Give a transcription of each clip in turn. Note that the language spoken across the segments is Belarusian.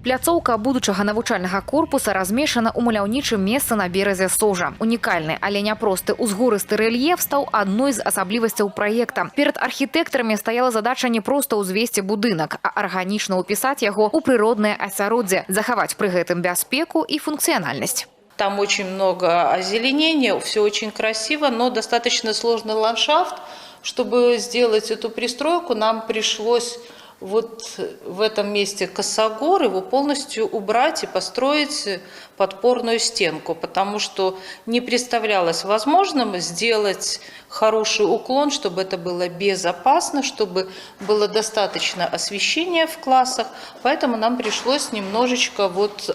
Пляцоўка будучага навучальнага корпуса размешчана ў маляўнічым месцы на беразе Сожа. Унікальны, але няпросты узгорысты рэльеф стаў адной з асаблівасцяў праекта. Перад архітэктарамі стаяла задача не проста ўзвесці будынак, а арганічна ўпісаць яго ў прыроднае асяроддзе, захаваць пры гэтым бяспеку і функцыянальнасць. Там очень много озеленения, все очень красиво, но достаточно сложный ландшафт. Чтобы сделать эту пристройку, нам пришлось вот в этом месте косогор его полностью убрать и построить подпорную стенку, потому что не представлялось возможным сделать хороший уклон, чтобы это было безопасно, чтобы было достаточно освещения в классах, поэтому нам пришлось немножечко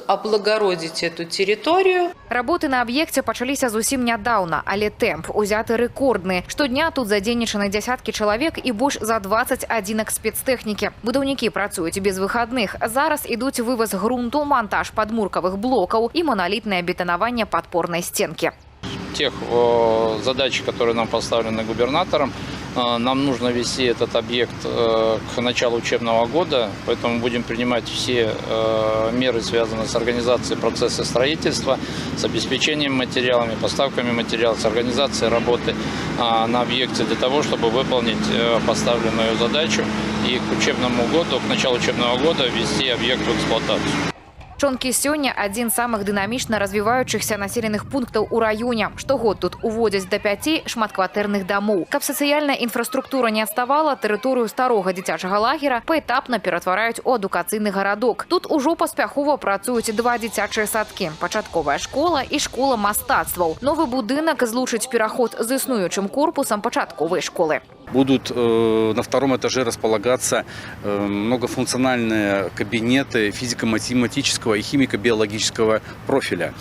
облагородить эту территорию. Работы на аб'екце пачаліся зусім нядаўна, але тэмп узяты рэкордны. Штодня тут задзейнічаны дзясяткі чалавек і больш за 20 адзінак спецтэхнікі. Будаўнікі працуюць без выхадных. Зараз ідуць вываз грунту, монтаж падмуркавых блокаў і монолитное бетонование подпорной стенки. Тех задач, которые нам поставлены губернатором, нам нужно вести этот объект к началу учебного года, поэтому будем принимать все меры, связанные с организацией процесса строительства, с обеспечением материалами, поставками материалов, с организацией работы на объекте для того, чтобы выполнить поставленную задачу и к учебному году, к началу учебного года ввести объект в эксплуатацию. Чонкі сёння адзін з самых дынамічна развіваючыхся населеных пунктаў у раёне. Штогод тут уводзяць да 5 шматкватэрных дамоў. Каб сацыяльная інфраструктура не адставала, тэрыторыю старога дзіцячага лагера паэтапна ператвараюць у адукацыйны гарадок. Тут ужо паспяхова працуюць 2 дзіцячыя садкі, пачатковая школа і школа мастацтваў. Новы будынак злучыць пераход з існуючым корпусам пачатковай школы. Будут на втором этаже располагаться многофункциональные кабинеты физико-математического и химико-биологического профиля.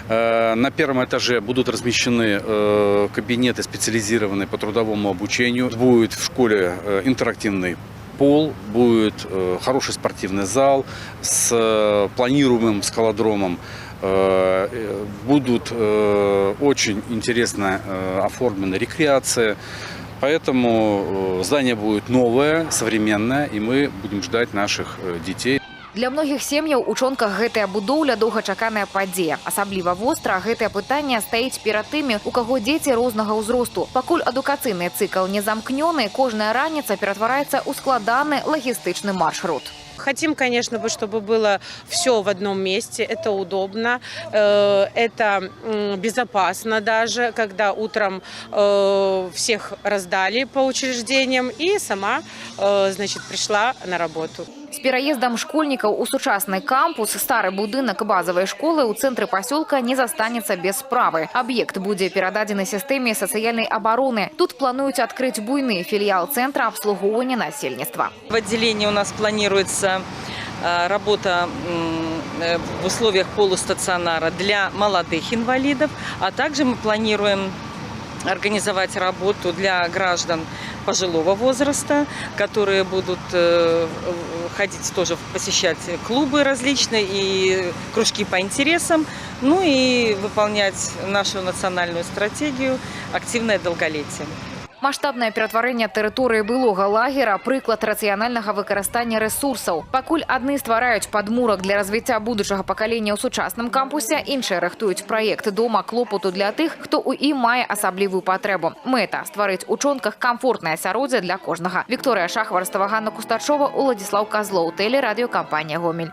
На первом этаже будут размещены кабинеты, специализированные по трудовому обучению. Будет в школе интерактивный пол, будет хороший спортивный зал с планируемым скалодромом. Будут очень интересно оформлены рекреация. Поэтому здание будет новое, современное, и мы будем ждать наших детей. Для многіх сем'яў у Чонках гэтая будоўля доўгачаканая падзея. Асабліва востра гэтае пытанне стаіць перад тымі, у каго дзеці рознага ўзросту. Пакуль адукацыйны цыкл не замкнёны, кожная раніца ператвараецца ў складаны лагістычны маршрут. Хотим, конечно, чтобы было все в одном месте, это удобно, это безопасно даже, когда утром всех раздали по учреждениям и сама, значит, пришла на работу. С пераездам школьнікаў у сучасны кампус стары будынак базавай школы ў цэнтры пасёлка не застанецца без справы. Аб'ект будзе перададзены сістэме сацыяльнай абароны. Тут плануюць адкрыць буйны філіял цэнтра абслугоўвання насельніцтва. В отделении у нас планируется работа в условиях полустационара для молодых инвалидов, а также мы планируем организовать работу для граждан пожилого возраста, которые будут ходить тоже, посещать клубы различные и кружки по интересам, ну и выполнять нашу национальную стратегию «Активное долголетие». Маштабнае ператварэнне тэрыторыі былога лагера – прыклад рацыянальнага выкарыстання рэсурсаў. Пакуль адны ствараюць падмурак для развіцця будучага пакалення ў сучасным кампусе, іншыя рыхтуюць праект дома клопату для тых, хто ў ім мае асаблівую патрэбу. Мэта – стварыць у Чонках камфортнае асяроддзе для кожнага. Вікторыя Шахварстава, Ганна Кустачова, Уладзіслаў Казлоў, тэлерадыёкампанія «Гомель».